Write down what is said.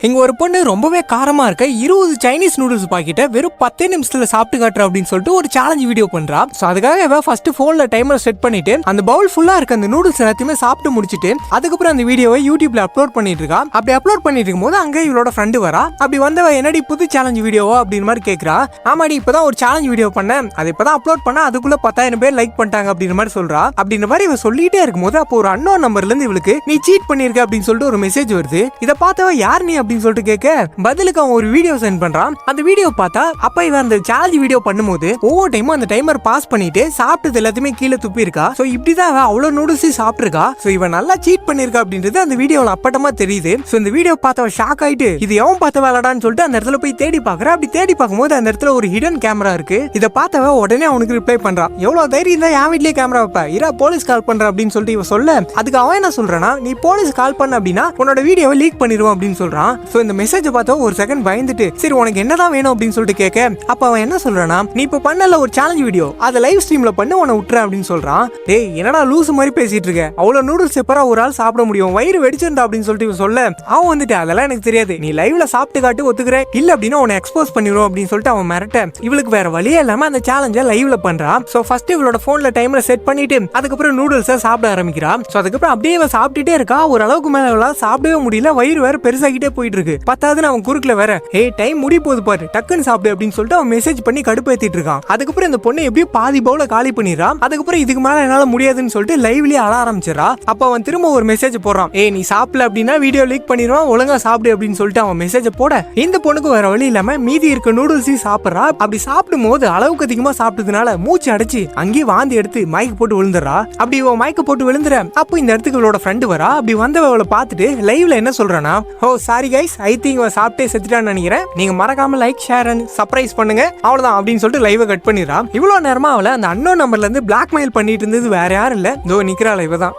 இங்க ஒரு பொண்ணு ரொம்பவே காரமா இருக்க 20 சைனீஸ் நூடுல்ஸ் பாக்கெட்டை வெறும் 10 நிமிஷத்துல சாப்பிட்டு காட்டுற அப்படின்னு சொல்லிட்டு ஒரு சேலஞ்ச் வீடியோ பண்றா. சோ அதுக்காக இவ ஃபர்ஸ்ட் போன்ல டைமர் செட் பண்ணிட்டு அந்த பவுல் ஃபுல்லா இருக்க அந்த நூடுல்ஸ் எல்லாத்தையுமே சாப்பிட்டு முடிச்சிட்டு அதுக்கப்புறம் அந்த வீடியோவை யூடியூப்ல அப்லோட் பண்ணிட்டு இருக்கா. அப்படி அப்லோட் பண்ணிட்டு இருக்கும்போது அங்க இவளோட ஃப்ரெண்டு வரா. அப்படி வந்தவ என்னடி புது சேலஞ்ச் வீடியோவா அப்படின்னு மாதிரி கேக்குறா. ஆமாடி இப்பதான் ஒரு சேலஞ்ச் வீடியோ பண்ணேன், அது இப்பதான் அப்லோட் பண்ணா அதுக்குள்ள 10,000 பேர் லைக் பண்ணிட்டாங்க அப்படின்ற மாதிரி சொல்றா. அப்படின்ற மாதிரி இவ சொல்லிட்டே இருக்கும்போது அப்போ ஒரு அன்னோன் நம்பர்ல இருந்து இவளுக்கு நீ சீட் பண்ணிருக்க அப்படின்னு சொல்லிட்டு ஒரு மெசேஜ் வருது. இதை பார்த்தவ யார் நீ அப்படின்னு சொல்லிட்டு கேட்க பதிலுக்கு அவன் ஒரு வீடியோ சென்ட் பண்றான். அந்த வீடியோ பார்த்தா அப்ப இவன் அந்த சேலஞ்ச் வீடியோ பண்ணும்போது ஒவ்வொரு டைமும் அந்த டைமர் பாஸ் பண்ணிட்டு சாப்பிட்டது எல்லாத்தையுமே கீழே துப்பி இருக்கா. சோ இப்படிதான் அவன் அவ்வளவு நூடுல்ஸ் சாப்பிட்டிருக்கா. சோ இவன் நல்லா சீட் பண்ணிருக்கா அப்படின்றது அந்த வீடியோல அப்பட்டமா தெரியுது. சோ இந்த வீடியோ பார்த்தவ ஷாக் ஆயிட்டு இது எவன் பார்த்த வேலைடான்னு சொல்லிட்டு அந்த இடத்துல போய் தேடி பாக்குறா. அப்படி தேடி பார்க்கும்போது அந்த இடத்துல ஒரு ஹிடன் கேமரா இருக்கு. இதை பார்த்தவ உடனே அவனுக்கு ரிப்ளை பண்றான். எவ்வளவு தைரியம் தான் என் வீட்லயே கேமரா வைப்ப, இரா போலீஸ் கால் பண்ற அப்படின்னு சொல்லிட்டு இவ சொல்ல அதுக்கு அவன் என்ன சொல்றானா, நீ போலீஸ் கால் பண்ண அப்படின்னா உன்னோட வீடியோவை லீக் பண்ணிடுவோம் அப்படின்னு சொல்றான். சோ இந்த மெசேஜ் பார்த்தா ஒரு செகண்ட் பயந்துட்டு சரி உனக்கு என்னதான் வேணும் அப்படின்னு சொல்லிட்டு கேட்க அப்ப அவன் என்ன சொல்றானா, நீ இப்ப பண்ணல ஒரு சேலஞ்ச் வீடியோ அதை லைவ் ஸ்ட்ரீம்ல பண்ணி உன்னை விட்டுறேன் அப்படின்னு சொல்றான். டேய் என்னடா லூசு மாதிரி பேசிட்டு இருக்க, அவ்வளவு நூடுல்ஸ் எப்பரா ஒரு ஆள் சாப்பிட முடியும், வயிறு வெடிச்சிருந்தா அப்படின்னு சொல்லிட்டு சொல்ல அவன் வந்துட்டு அதெல்லாம் எனக்கு தெரியாது, நீ லைவ்ல சாப்பிட்டு காட்டு ஒத்துக்கிறேன், இல்ல அப்படின்னா உன்னை எக்ஸ்போஸ் பண்ணிடுவோம் அப்படின்னு சொல்லிட்டு அவன் மிரட்ட இவளுக்கு வேற வழியே இல்லாம அந்த சேலஞ்சை லைவ்ல பண்றான். சோ ஃபர்ஸ்ட் இவளோட போன்ல டைமரை செட் பண்ணிட்டு அதுக்கப்புறம் நூடுல்ஸை சாப்பிட ஆரம்பிக்கிறான். சோ அதுக்கப்புறம் அப்படியே அவன் சாப்பிட்டுட்டே இருக்கா. ஒரு அளவுக்கு மேல அவளால் சாப்பிடவே முடியல, வயிறு வேற பெருசாகிட்டே போயிட்டு இருக்கு. பத்தாவதுன்னு அவன் குறுக்கல வேற ஏய் டைம் முடி போகுது பாரு டக்குன்னு சாப்பிடு அப்படின்னு சொல்லிட்டு அவன் மெசேஜ் பண்ணி கடுப்பேத்திட்டு இருக்கான். அதுக்கப்புறம் இந்த பொண்ணு எப்படியும் பாதி பவுல காலி பண்ணிடுறான். அதுக்கப்புறம் இதுக்கு மேல என்னால முடியாதுன்னு சொல்லிட்டு லைவ்லயே அழ ஆரம்பிச்சிடறா. அப்ப அவன் திரும்ப ஒரு மெசேஜ் போடுறான், ஏய் நீ சாப்பிடல அப்படின்னா வீடியோ லீக் பண்ணிடுவான், ஒழுங்கா சாப்பிடு அப்படின்னு சொல்லிட்டு அவன் மெசேஜ் போட இந்த பொண்ணுக்கு வேற வழி இல்லாம மீதி இருக்க நூடுல்ஸையும் சாப்பிட்றா. அப்படி சாப்பிடும் போது அளவுக்கு அதிகமா சாப்பிட்டதுனால மூச்சு அடைச்சு அங்கேயே வாந்தி எடுத்து மயக்க போட்டு விழுந்துறா. அப்படி இவன் மயக்க போட்டு விழுந்துற அப்போ இந்த இடத்துக்கு இவளோட ஃப்ரெண்டு வரா. அப்படி வந்தவளை பார்த்துட்டு லைவ்ல என்ன சொல்றானா, ஓ சாரி கைஸ் ஐ திங்க் அவன் சாப்பிட்டே செத்துட்டான்னு நினைக்கிறேன், நீங்க மறக்காம லைக் ஷேர் அண்ட் சர்ப்ரைஸ் பண்ணுங்க அவ்வளவுதான் அப்படின்னு சொல்லிட்டு லைவ் கட் பண்ணிடுறான். இவ்வளவு நேரமா அவளை அந்த அன்னோன் நம்பர்ல இருந்து பிளாக்மெயில் பண்ணிட்டு இருந்தது வேற யாரும் இல்ல, இதோ நிக்கிறா லைவ் தான்.